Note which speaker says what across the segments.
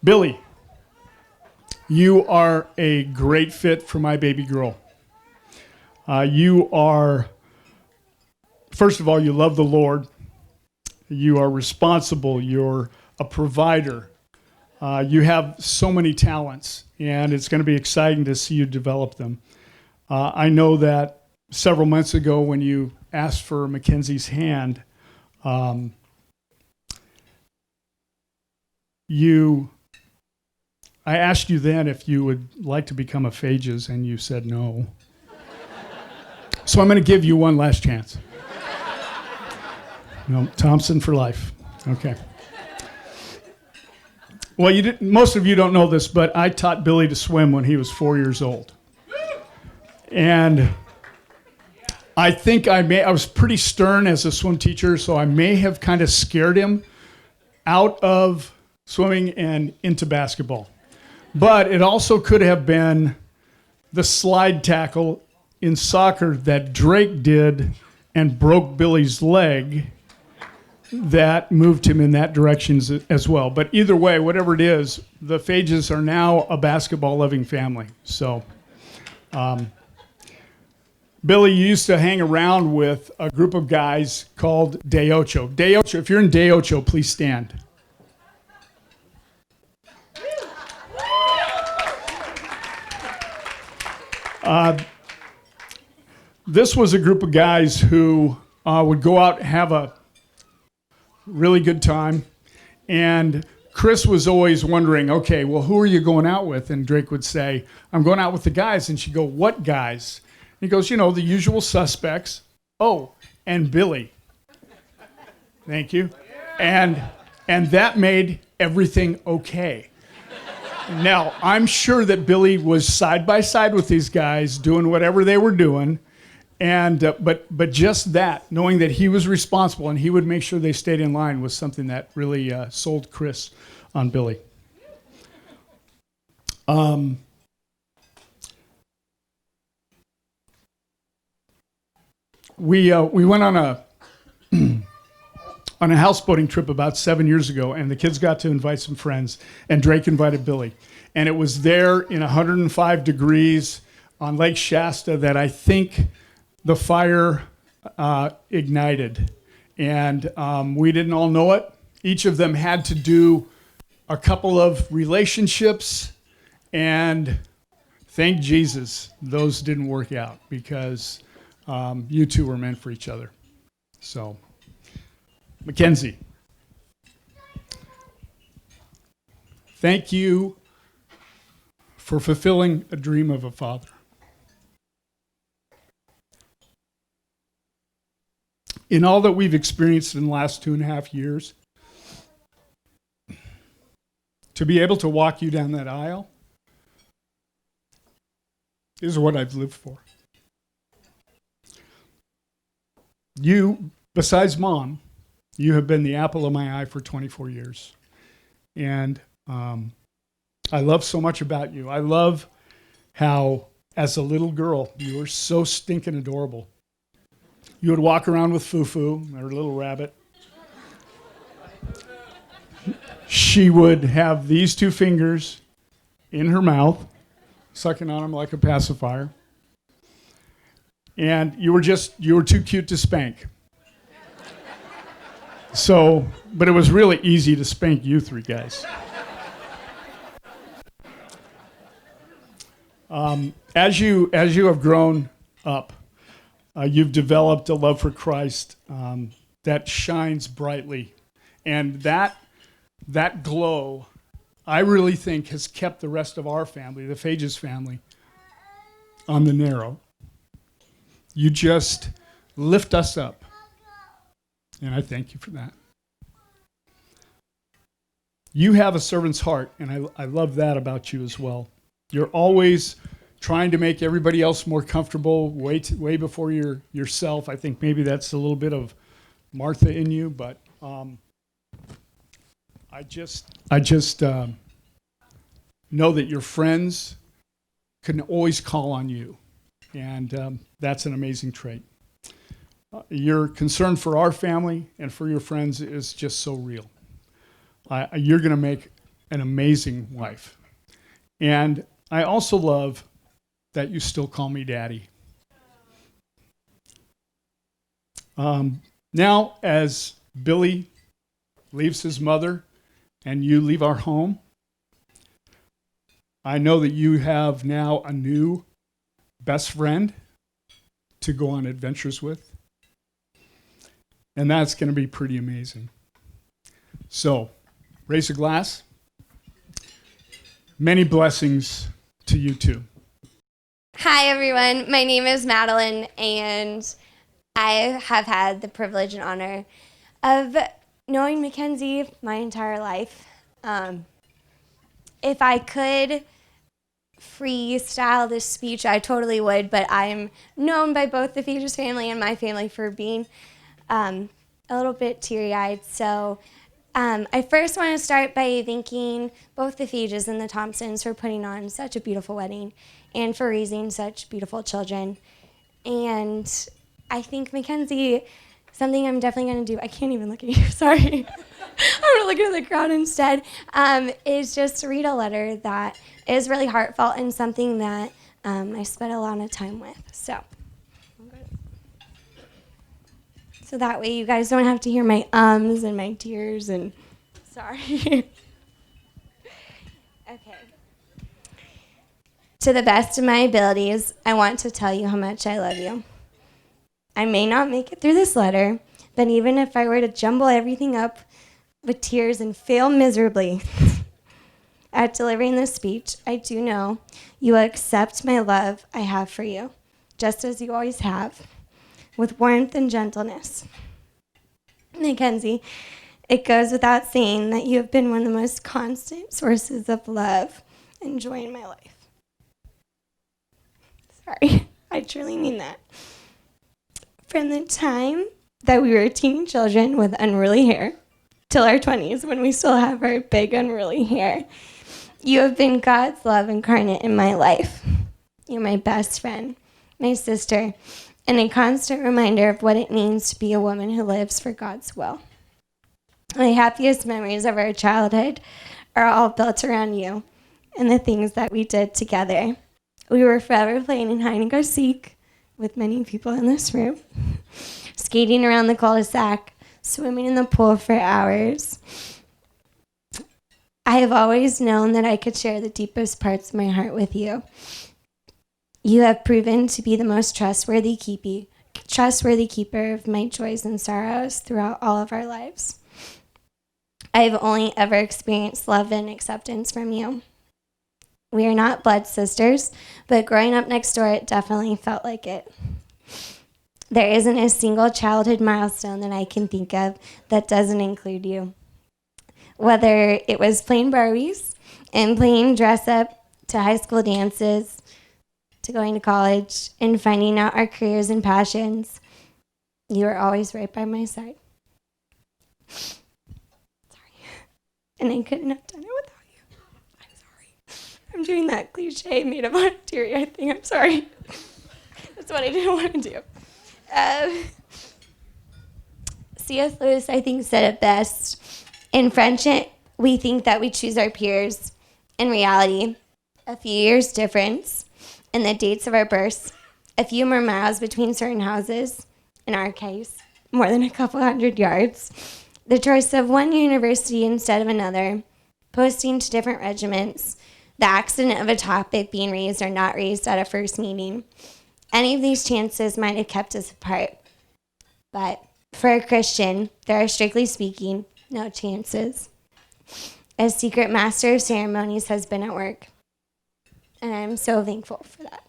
Speaker 1: Billy, you are a great fit for my baby girl. You are, first of all, you love the Lord. You are responsible. You're a provider. You have so many talents, and it's going to be exciting to see you develop them. I know that several months ago when you asked for Mackenzie's hand, I asked you then if you would like to become a Phages, and you said no. So I'm going to give you one last chance. No, Thompson for life. Okay. Well, most of you don't know this, but I taught Billy to swim when he was 4 years old. And I think I was pretty stern as a swim teacher, so I may have kind of scared him out of swimming and into basketball. But it also could have been the slide tackle in soccer that Drake did and broke Billy's leg that moved him in that direction as well. But either way, whatever it is, the Phages are now a basketball-loving family. So, Billy used to hang around with a group of guys called De Ocho. De Ocho, if you're in De Ocho, please stand. This was a group of guys who would go out and have a really good time. And Chris was always wondering, okay, well, who are you going out with? And Drake would say, I'm going out with the guys. And she'd go, what guys? And he goes, the usual suspects. Oh, and Billy. Thank you. And that made everything okay. Now, I'm sure that Billy was side by side with these guys doing whatever they were doing. And but just that, knowing that he was responsible and he would make sure they stayed in line, was something that really sold Chris on Billy. We went on a houseboating trip about 7 years ago, and the kids got to invite some friends, and Drake invited Billy. And it was there in 105 degrees on Lake Shasta that I think the fire ignited. And we didn't all know it. Each of them had to do a couple of relationships, and thank Jesus those didn't work out, because you two were meant for each other. So, Mackenzie, thank you for fulfilling a dream of a father. In all that we've experienced in the last 2.5 years, to be able to walk you down that aisle is what I've lived for. You, besides Mom, you have been the apple of my eye for 24 years. And I love so much about you. I love how, as a little girl, you were so stinking adorable. You would walk around with Fufu, our little rabbit. She would have these two fingers in her mouth, sucking on them like a pacifier. And you were too cute to spank. So, but it was really easy to spank you three guys. As you have grown up, you've developed a love for Christ that shines brightly. And that glow, I really think, has kept the rest of our family, the Phages family, on the narrow. You just lift us up. And I thank you for that. You have a servant's heart, and I love that about you as well. You're always trying to make everybody else more comfortable, way before yourself. I think maybe that's a little bit of Martha in you, but I just know that your friends can always call on you, and that's an amazing trait. Your concern for our family and for your friends is just so real. You're going to make an amazing wife. And I also love that you still call me Daddy. Now, as Billy leaves his mother and you leave our home, I know that you have now a new best friend to go on adventures with. And that's going to be pretty amazing. So, raise a glass. Many blessings to you too.
Speaker 2: Hi, everyone. My name is Madeline, and I have had the privilege and honor of knowing Mackenzie my entire life. If I could freestyle this speech, I totally would, but I'm known by both the Features family and my family for being a little bit teary-eyed. So I first want to start by thanking both the Features and the Thompsons for putting on such a beautiful wedding and for raising such beautiful children. And I think, Mackenzie, something I'm definitely going to do, I can't even look at you, sorry. I'm going to look at the crowd instead, is just to read a letter that is really heartfelt and something that I spent a lot of time with. So that way you guys don't have to hear my ums and my tears and sorry. Okay. To the best of my abilities, I want to tell you how much I love you. I may not make it through this letter, but even if I were to jumble everything up with tears and fail miserably at delivering this speech, I do know you will accept my love I have for you, just as you always have, with warmth and gentleness. Mackenzie, it goes without saying that you have been one of the most constant sources of love and joy in my life. Sorry, I truly mean that. From the time that we were teeny children with unruly hair till our 20s when we still have our big unruly hair, you have been God's love incarnate in my life. You're my best friend, my sister, and a constant reminder of what it means to be a woman who lives for God's will. My happiest memories of our childhood are all built around you and the things that we did together. We were forever playing in hide and go seek with many people in this room, skating around the cul-de-sac, swimming in the pool for hours. I have always known that I could share the deepest parts of my heart with you. You have proven to be the most trustworthy keeper of my joys and sorrows throughout all of our lives. I have only ever experienced love and acceptance from you. We are not blood sisters, but growing up next door, it definitely felt like it. There isn't a single childhood milestone that I can think of that doesn't include you. Whether it was playing Barbies and playing dress up to high school dances, to going to college and finding out our careers and passions, you were always right by my side. Sorry. And I couldn't have done it without you. I'm sorry. I'm doing that cliche made of teary-eyed thing. I'm sorry. That's what I didn't want to do. C.S. Lewis, I think, said it best. In friendship, we think that we choose our peers. In reality, a few years difference in the dates of our births, a few more miles between certain houses, in our case, more than a couple 100 yards, the choice of one university instead of another, posting to different regiments, the accident of a topic being raised or not raised at a first meeting. Any of these chances might have kept us apart. But for a Christian, there are, strictly speaking, no chances. A secret master of ceremonies has been at work. And I'm so thankful for that.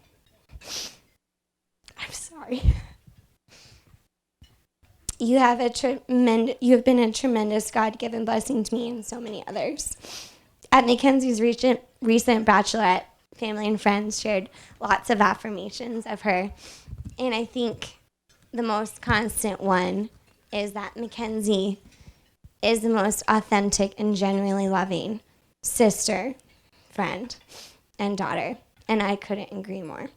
Speaker 2: I'm sorry. You have been a tremendous God-given blessing to me and so many others. At Mackenzie's recent bachelorette, family and friends shared lots of affirmations of her. And I think the most constant one is that Mackenzie is the most authentic and genuinely loving sister, friend, and daughter, and I couldn't agree more.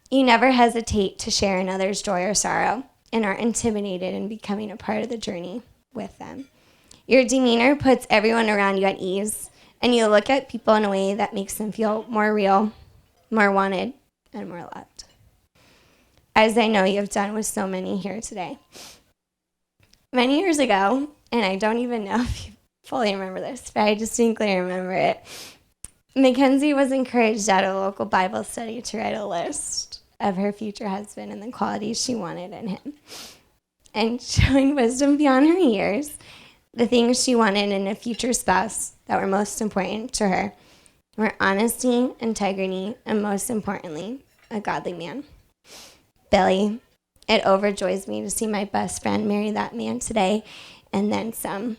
Speaker 2: You never hesitate to share another's joy or sorrow and are intimidated in becoming a part of the journey with them. Your demeanor puts everyone around you at ease, and you look at people in a way that makes them feel more real, more wanted, and more loved. As I know you've done with so many here today. Many years ago, and I don't even know if you fully remember this, but I distinctly remember it, Mackenzie was encouraged at a local Bible study to write a list of her future husband and the qualities she wanted in him. And showing wisdom beyond her years, the things she wanted in a future spouse that were most important to her were honesty, integrity, and most importantly, a godly man. Billy, it overjoys me to see my best friend marry that man today, and then some.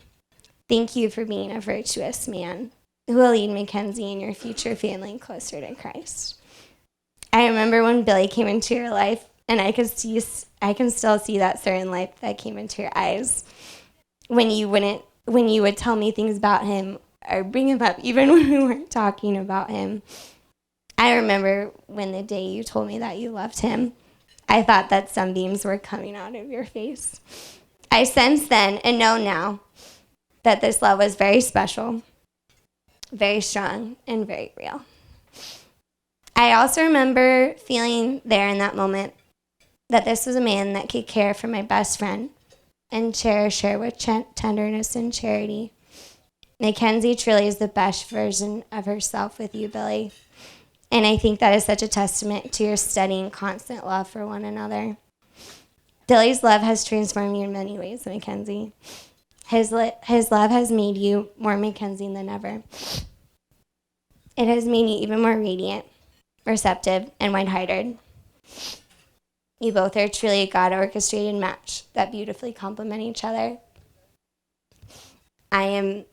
Speaker 2: Thank you for being a virtuous man who will lead Mackenzie and your future family closer to Christ. I remember when Billy came into your life, and I can still see that certain light that came into your eyes when you would tell me things about him or bring him up even when we weren't talking about him. I remember when the day you told me that you loved him, I thought that sunbeams were coming out of your face. I sensed then and know now that this love was very special, very strong, and very real. I also remember feeling there in that moment that this was a man that could care for my best friend and cherish her with tenderness and charity. Mackenzie truly is the best version of herself with you, Billy. And I think that is such a testament to your steady and constant love for one another. Billy's love has transformed you in many ways, Mackenzie. His love has made you more Mackenzie than ever. It has made you even more radiant, receptive, and wide-hearted. You both are truly a God-orchestrated match that beautifully complement each other. I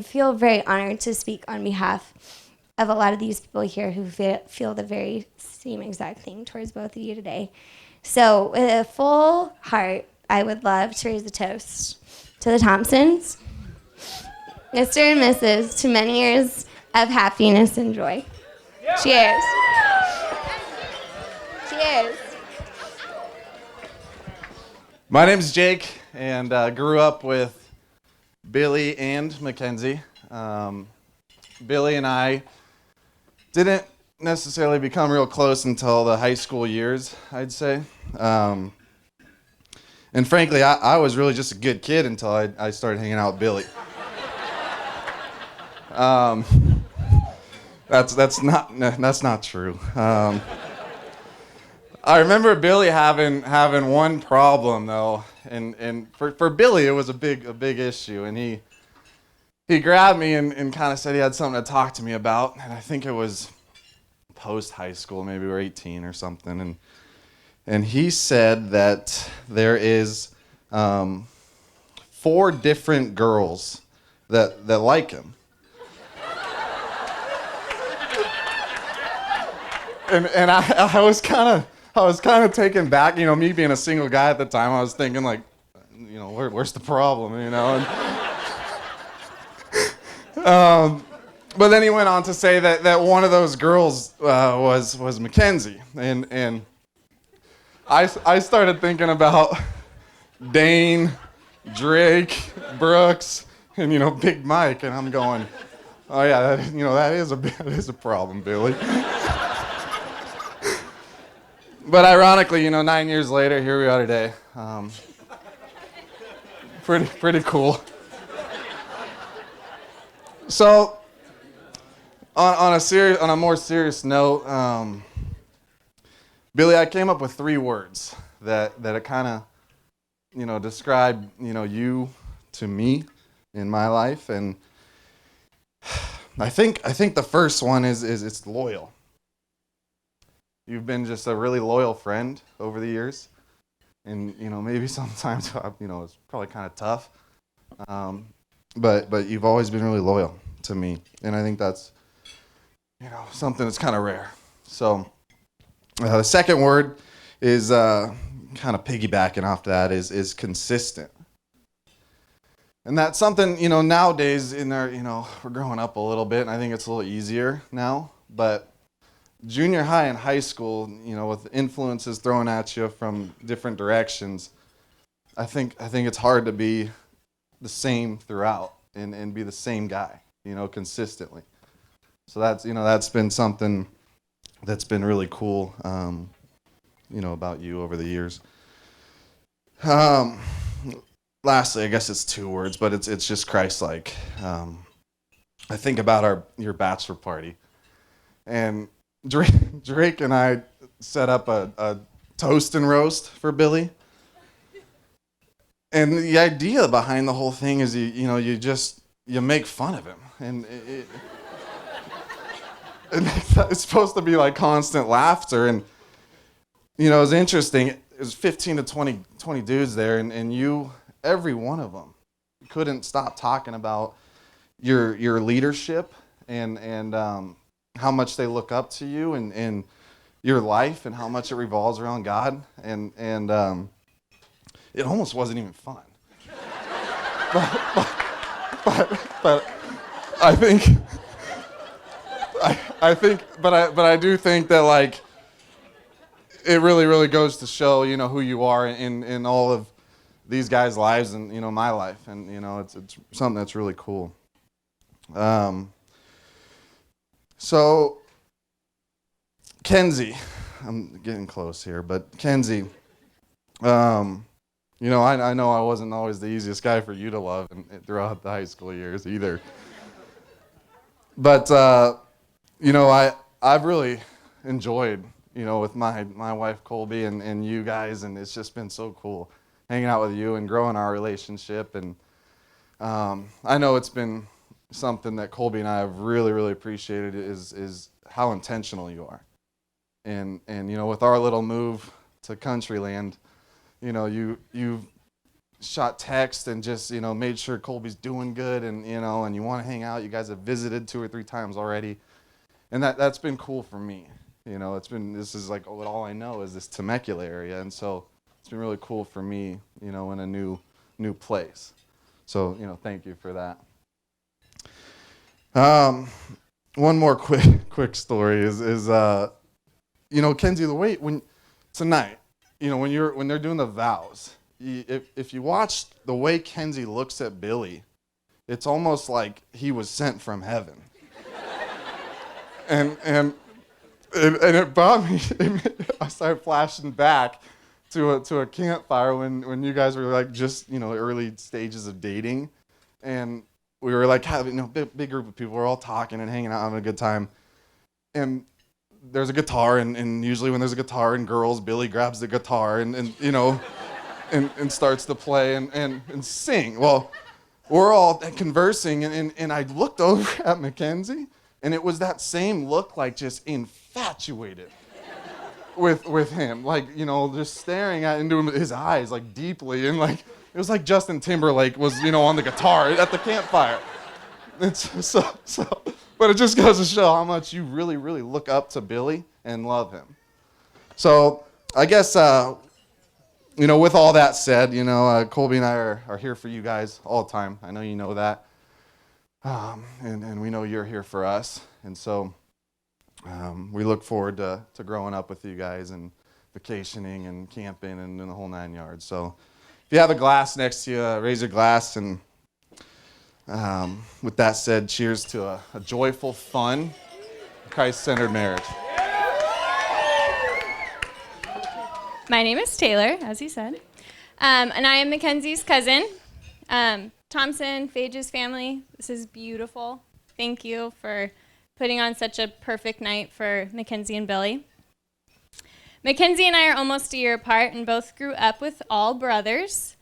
Speaker 2: feel very honored to speak on behalf of a lot of these people here who feel the very same exact thing towards both of you today. So with a full heart, I would love to raise a toast to the Thompsons, Mr. and Mrs., to many years of happiness and joy. Cheers. Cheers.
Speaker 3: My name's Jake, and grew up with Billy and Mackenzie. Billy and I didn't necessarily become real close until the high school years, I'd say. And frankly, I was really just a good kid until I started hanging out with Billy. That's not true. I remember Billy having one problem though, and for Billy it was a big issue, and he grabbed me and kind of said he had something to talk to me about, and I think it was post high school, maybe we were 18 or something, and he said that there is 4 different girls that like him. And I was kind of taken back, me being a single guy at the time. I was thinking like, where's the problem, But then he went on to say that one of those girls was Mackenzie, and I started thinking about Dane, Drake, Brooks, and Big Mike, and I'm going, oh yeah, that is a problem, Billy. But ironically, 9 years later, here we are today. Pretty cool. So, on a more serious note, Billy, I came up with 3 words that it kind of, describe, you to me in my life, and I think the first one is it's loyal. You've been just a really loyal friend over the years, and maybe sometimes it's probably kind of tough, but you've always been really loyal to me, and I think that's something that's kind of rare. So the second word is kind of piggybacking off that is consistent, and that's something nowadays in our we're growing up a little bit, and I think it's a little easier now, but junior high and high school, with influences thrown at you from different directions, I think it's hard to be the same throughout. and be the same guy, consistently. So that's been something that's been really cool, about you over the years. Lastly, I guess it's 2 words, but it's just Christ-like. I think about your bachelor party, and Drake and I set up a toast and roast for Billy. And the idea behind the whole thing is you make fun of him, and it's supposed to be like constant laughter. And it was interesting. It was 15 to 20 dudes there, and you, every one of them, couldn't stop talking about your leadership and how much they look up to you and your life and how much it revolves around God, and it almost wasn't even fun. but I do think that, like, it really, really goes to show, who you are in all of these guys' lives and, my life. And, it's something that's really cool. So, Kenzie, I'm getting close here, but Kenzie, I know I wasn't always the easiest guy for you to love throughout the high school years either. But, I've really enjoyed, with my wife Colby and you guys, and it's just been so cool hanging out with you and growing our relationship. And I know it's been something that Colby and I have really, really appreciated is how intentional you are. And with our little move to Countryland, you've shot text and just, made sure Colby's doing good, and you want to hang out. You guys have visited 2 or 3 times already. And that's been cool for me. This is like all I know is this Temecula area. And so it's been really cool for me, in a new place. So, thank you for that. One more quick story is Kenzie, the way tonight, when they're doing the vows, if you watch the way Kenzie looks at Billy, it's almost like he was sent from heaven. And it brought me. I started flashing back to a campfire when you guys were like just early stages of dating, and we were like having big group of people. We're all talking and hanging out, having a good time, and there's a guitar, and usually when there's a guitar and girls, Billy grabs the guitar and starts to play and sing. Well, we're all conversing, and I looked over at Mackenzie, and it was that same look, like just infatuated with him, like just staring into his eyes like deeply, and like it was like Justin Timberlake was on the guitar at the campfire. It's so. But it just goes to show how much you really, really look up to Billy and love him. So I guess, with all that said, Colby and I are here for you guys all the time. I know you know that. And we know you're here for us. And so we look forward to growing up with you guys and vacationing and camping and the whole 9 yards. So if you have a glass next to you, raise your glass. And with that said, cheers to a joyful, fun, Christ-centered marriage.
Speaker 4: My name is Taylor, as he said, and I am Mackenzie's cousin. Thompson, Phage's family, this is beautiful. Thank you for putting on such a perfect night for Mackenzie and Billy. Mackenzie and I are almost a year apart and both grew up with all brothers.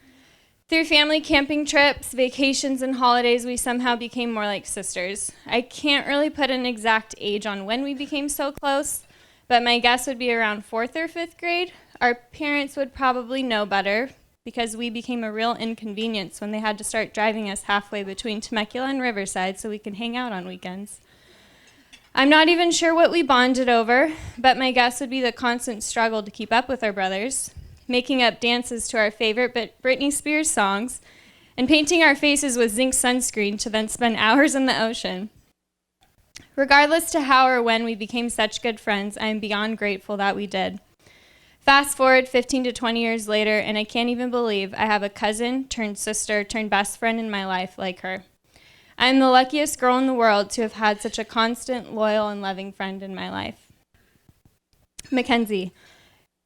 Speaker 4: Through family camping trips, vacations, and holidays, we somehow became more like sisters. I can't really put an exact age on when we became so close, but my guess would be around 4th or 5th grade. Our parents would probably know better because we became a real inconvenience when they had to start driving us halfway between Temecula and Riverside so we could hang out on weekends. I'm not even sure what we bonded over, but my guess would be the constant struggle to keep up with our brothers, making up dances to our favorite Britney Spears songs, and painting our faces with zinc sunscreen to then spend hours in the ocean. Regardless to how or when we became such good friends, I am beyond grateful that we did. Fast forward 15 to 20 years later, and I can't even believe I have a cousin turned sister turned best friend in my life like her. I'm the luckiest girl in the world to have had such a constant, loyal, and loving friend in my life. Mackenzie,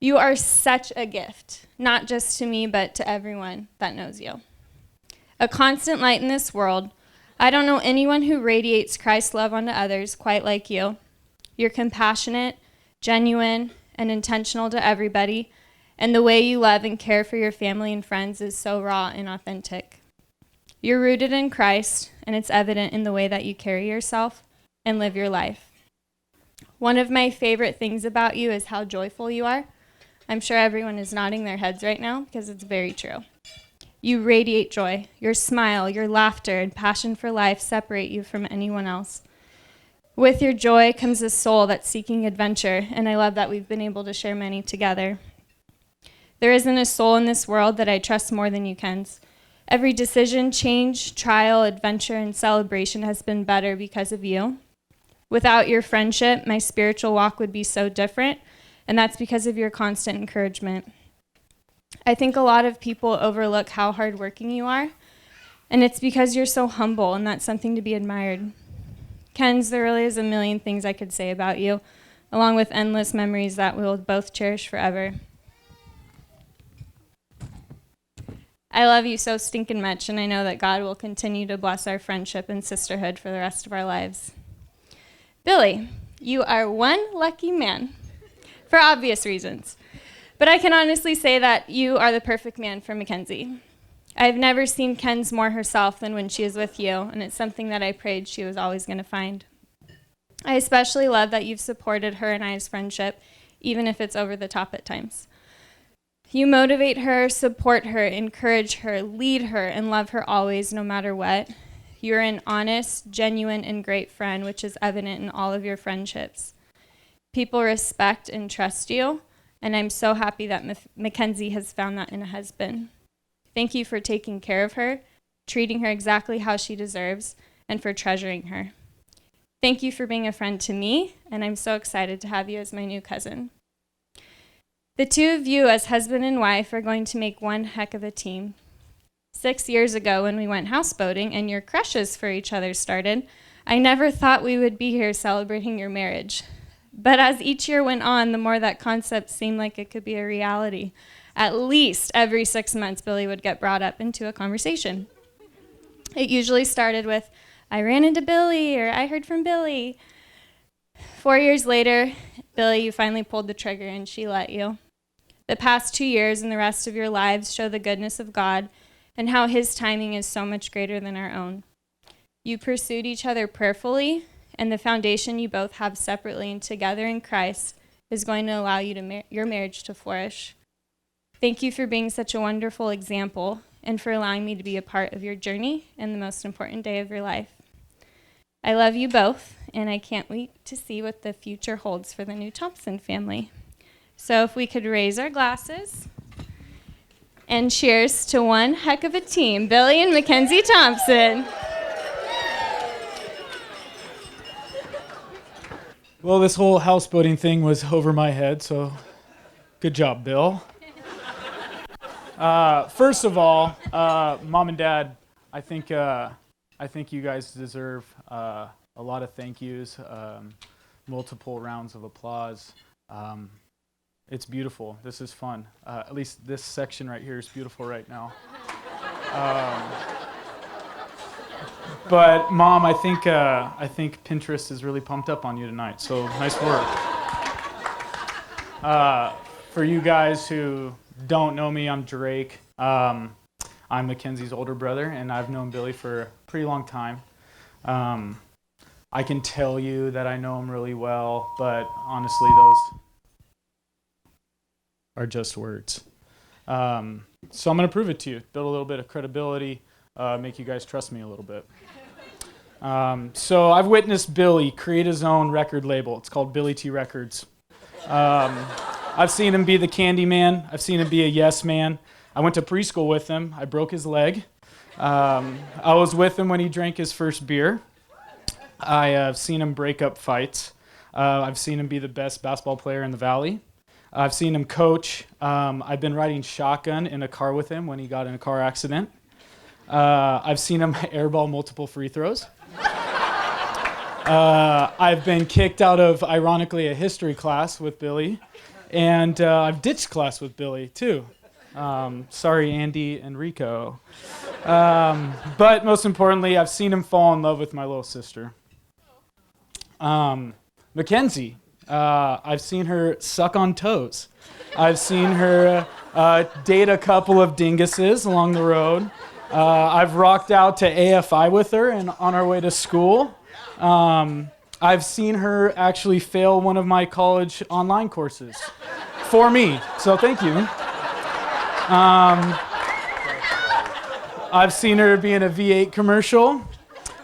Speaker 4: you are such a gift, not just to me, but to everyone that knows you. A constant light in this world. I don't know anyone who radiates Christ's love onto others quite like you. You're compassionate, genuine, and intentional to everybody, and the way you love and care for your family and friends is so raw and authentic. You're rooted in Christ, and it's evident in the way that you carry yourself and live your life. One of my favorite things about you is how joyful you are. I'm sure everyone is nodding their heads right now because it's very true. You radiate joy. Your smile, your laughter, and passion for life separate you from anyone else. With your joy comes a soul that's seeking adventure, and I love that we've been able to share many together. There isn't a soul in this world that I trust more than you, Ken's. Every decision, change, trial, adventure, and celebration has been better because of you. Without your friendship, my spiritual walk would be so different, and that's because of your constant encouragement. I think a lot of people overlook how hardworking you are, and it's because you're so humble, and that's something to be admired. Ken's, there really is a million things I could say about you, along with endless memories that we'll both cherish forever. I love you so stinking much, and I know that God will continue to bless our friendship and sisterhood for the rest of our lives. Billy, you are one lucky man, for obvious reasons. But I can honestly say that you are the perfect man for Mackenzie. I've never seen Ken's more herself than when she is with you, and it's something that I prayed she was always going to find. I especially love that you've supported her and I's friendship, even if it's over the top at times. You motivate her, support her, encourage her, lead her, and love her always, no matter what. You're an honest, genuine, and great friend, which is evident in all of your friendships. People respect and trust you, and I'm so happy that Mackenzie has found that in a husband. Thank you for taking care of her, treating her exactly how she deserves, and for treasuring her. Thank you for being a friend to me, and I'm so excited to have you as my new cousin. The two of you as husband and wife are going to make one heck of a team. 6 years ago when we went houseboating and your crushes for each other started, I never thought we would be here celebrating your marriage. But as each year went on, the more that concept seemed like it could be a reality. At least every 6 months, Billy would get brought up into a conversation. It usually started with, I ran into Billy, or I heard from Billy. 4 years later, Billy, you finally pulled the trigger and she let you. The past 2 years and the rest of your lives show the goodness of God and how his timing is so much greater than our own. You pursued each other prayerfully, and the foundation you both have separately and together in Christ is going to allow you to your marriage to flourish. Thank you for being such a wonderful example and for allowing me to be a part of your journey and the most important day of your life. I love you both, and I can't wait to see what the future holds for the new Thompson family. So if we could raise our glasses and cheers to one heck of a team, Billy and Mackenzie Thompson.
Speaker 5: Well, this whole houseboating thing was over my head, so good job, Bill. First of all, Mom and Dad, I think you guys deserve a lot of thank yous, multiple rounds of applause. It's beautiful. This is fun. At least this section right here is beautiful right now. But Mom, I think Pinterest is really pumped up on you tonight. So nice work. For you guys who don't know me, I'm Drake. I'm Mackenzie's older brother, and I've known Billy for a pretty long time. I can tell you that I know him really well, but honestly, those are just words. So I'm going to prove it to you, build a little bit of credibility, make you guys trust me a little bit. So I've witnessed Billy create his own record label. It's called Billy T Records. I've seen him be the candy man. I've seen him be a yes man. I went to preschool with him. I broke his leg. I was with him when he drank his first beer. I have seen him break up fights. I've seen him be the best basketball player in the Valley. I've seen him coach. I've been riding shotgun in a car with him when he got in a car accident. I've seen him airball multiple free throws. I've been kicked out of, ironically, a history class with Billy. And I've ditched class with Billy, too. Sorry, Andy and Rico. But most importantly, I've seen him fall in love with my little sister. Mackenzie, I've seen her suck on toes. I've seen her date a couple of dinguses along the road. I've rocked out to AFI with her and on our way to school. I've seen her actually fail one of my college online courses for me, so thank you. I've seen her be in a V8 commercial.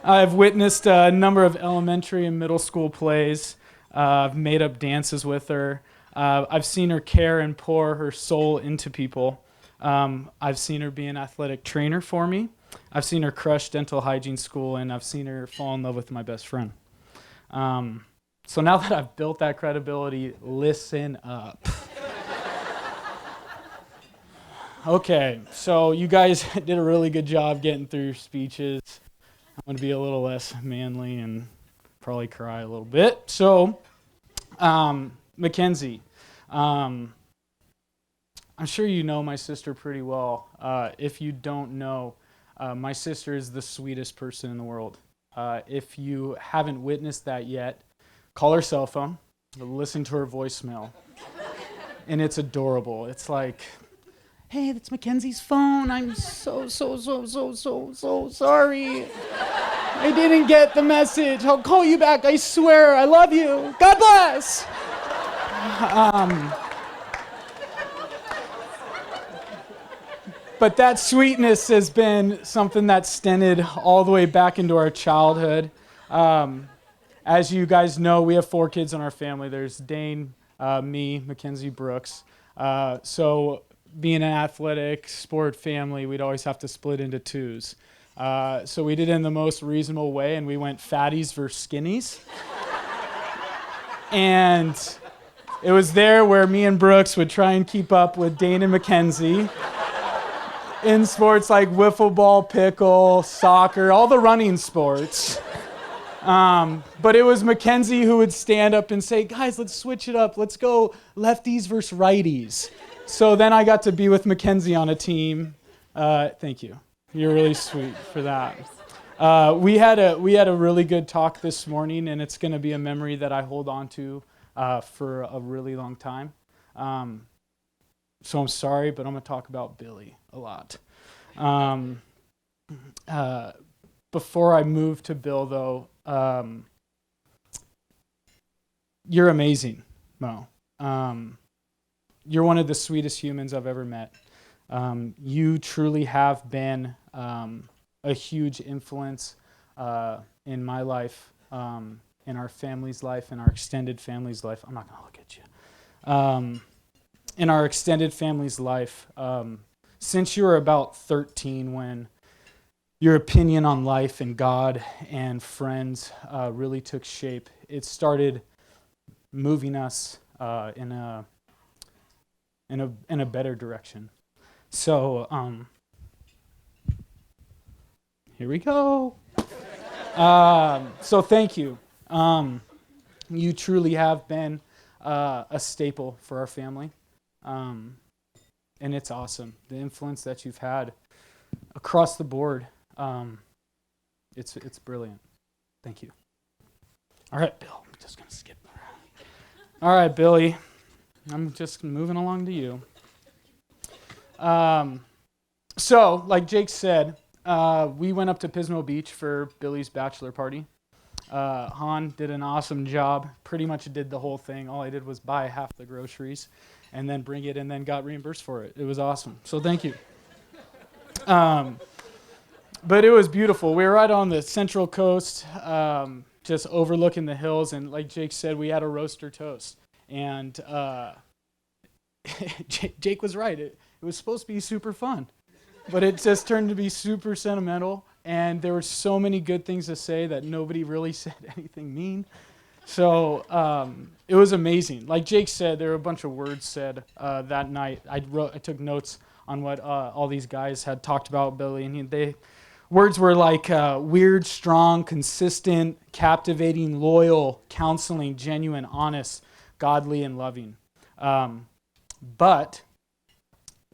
Speaker 5: I've witnessed a number of elementary and middle school plays. I've made up dances with her. I've seen her care and pour her soul into people. I've seen her be an athletic trainer for me. I've seen her crush dental hygiene school, and I've seen her fall in love with my best friend. So now that I've built that credibility, listen up. Okay, so you guys did a really good job getting through your speeches. I'm going to be a little less manly and probably cry a little bit. So, Mackenzie, I'm sure you know my sister pretty well. If you don't know, my sister is the sweetest person in the world. If you haven't witnessed that yet, call her cell phone, listen to her voicemail, and it's adorable. It's like, hey, that's Mackenzie's phone. I'm so sorry. I didn't get the message. I'll call you back. I swear. I love you. God bless. But that sweetness has been something that extended all the way back into our childhood. As you guys know, we have 4 kids in our family. There's Dane, me, Mackenzie, Brooks. So being an athletic sport family, we'd always have to split into 2s. So we did it in the most reasonable way, and we went fatties versus skinnies. And it was there where me and Brooks would try and keep up with Dane and Mackenzie in sports like wiffle ball, pickle, soccer, all the running sports. But it was Mackenzie who would stand up and say, guys, let's switch it up. Let's go lefties versus righties. So then I got to be with Mackenzie on a team. Thank you. You're really sweet for that. We had a really good talk this morning, and it's going to be a memory that I hold on to for a really long time. So I'm sorry, but I'm going to talk about Billy a lot. Before I move to Bill, though, you're amazing, Mo. You're one of the sweetest humans I've ever met. You truly have been a huge influence in my life, in our family's life, in our extended family's life. I'm not going to look at you. In our extended family's life, since you were about 13, when your opinion on life and God and friends really took shape, it started moving us in a better direction. So here we go. So thank you. You truly have been a staple for our family. And it's awesome. The influence that you've had across the board, it's brilliant. Thank you. All right, Bill, I'm just going to skip around. All right, Billy, I'm just moving along to you. So, like Jake said, we went up to Pismo Beach for Billy's bachelor party. Han did an awesome job, pretty much did the whole thing. All I did was buy half the groceries and then bring it and then got reimbursed for it. It was awesome. So thank you. But it was beautiful. We were right on the Central Coast, just overlooking the hills. And like Jake said, we had a roaster toast. And Jake was right. It was supposed to be super fun. But it just turned to be super sentimental. And there were so many good things to say that nobody really said anything mean. So it was amazing. Like Jake said, there were a bunch of words said that night. I took notes on what all these guys had talked about Billy, and Words were like weird, strong, consistent, captivating, loyal, counseling, genuine, honest, godly, and loving. But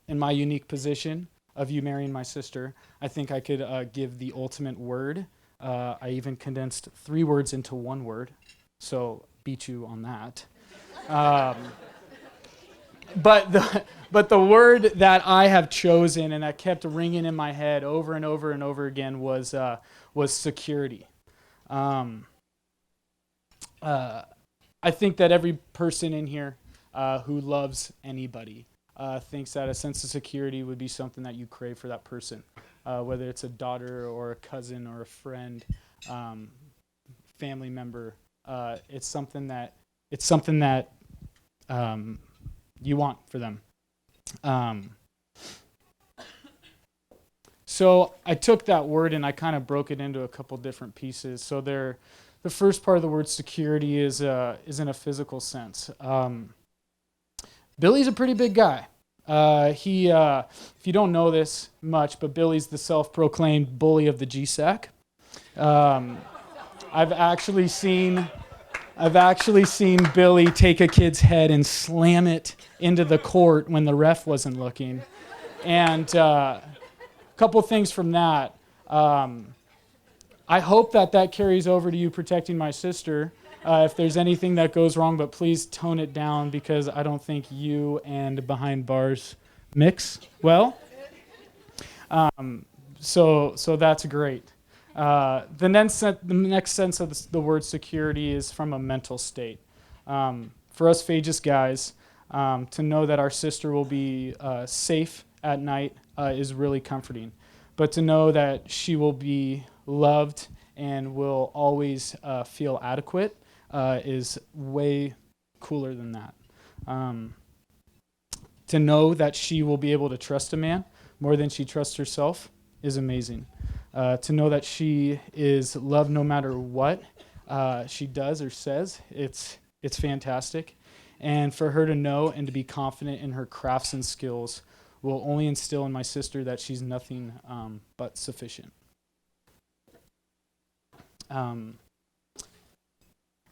Speaker 5: in my unique position of you marrying my sister, I think I could give the ultimate word. I even condensed 3 words into 1 word, so beat you on that. But the word that I have chosen and that kept ringing in my head over and over and over again was security. I think that every person in here who loves anybody thinks that a sense of security would be something that you crave for that person, whether it's a daughter or a cousin or a friend, family member. It's something that you want for them. So I took that word and I kind of broke it into a couple different pieces. So the first part of the word security is in a physical sense. Billy's a pretty big guy. If you don't know this much, but Billy's the self-proclaimed bully of the GSAC. I've actually seen Billy take a kid's head and slam it into the court when the ref wasn't looking. And a couple things from that. I hope that carries over to you protecting my sister. If there's anything that goes wrong, but please tone it down because I don't think you and behind bars mix well. So that's great. The next sense of the word security is from a mental state. For us Phages guys, to know that our sister will be safe at night is really comforting. But to know that she will be loved and will always feel adequate is way cooler than that. To know that she will be able to trust a man more than she trusts herself is amazing. To know that she is loved no matter what she does or says, it's fantastic. And for her to know and to be confident in her crafts and skills will only instill in my sister that she's nothing but sufficient.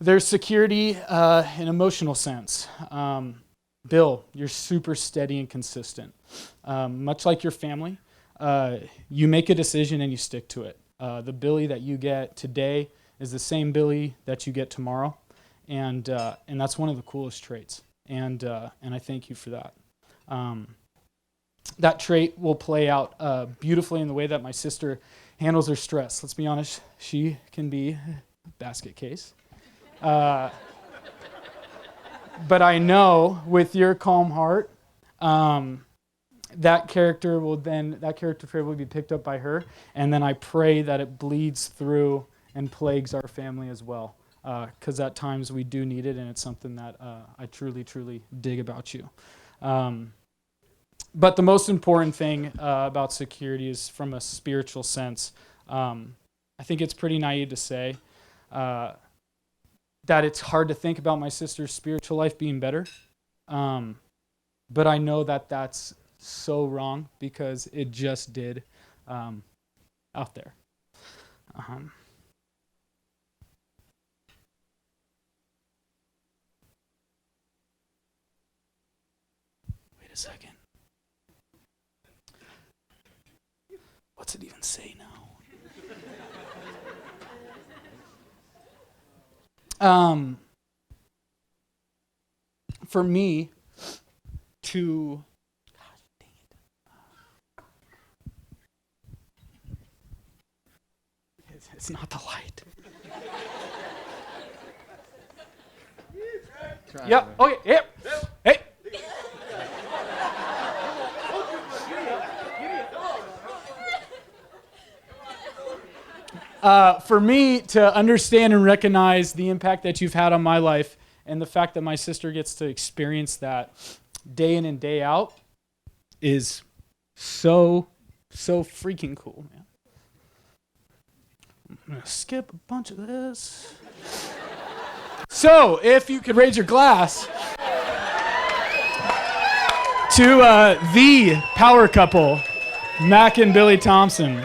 Speaker 5: There's security in emotional sense. Bill, you're super steady and consistent. Much like your family, you make a decision and you stick to it. The Billy that you get today is the same Billy that you get tomorrow, and that's one of the coolest traits. And I thank you for that. That trait will play out beautifully in the way that my sister handles her stress. Let's be honest, she can be a basket case. But I know with your calm heart, that character trait will be picked up by her, and then I pray that it bleeds through and plagues our family as well, because at times we do need it, and it's something that I truly, truly dig about you. But the most important thing about security is from a spiritual sense. I think it's pretty naive to say that it's hard to think about my sister's spiritual life being better. But I know that that's so wrong because it just did out there. Wait a second. What's it even say now? For me to, gosh, dang it. It's not the light. Yep. Okay. Yep. Hey. For me to understand and recognize the impact that you've had on my life and the fact that my sister gets to experience that day in and day out is so freaking cool, man. I'm going to skip a bunch of this. So, if you could raise your glass to the power couple, Mac and Billy Thompson.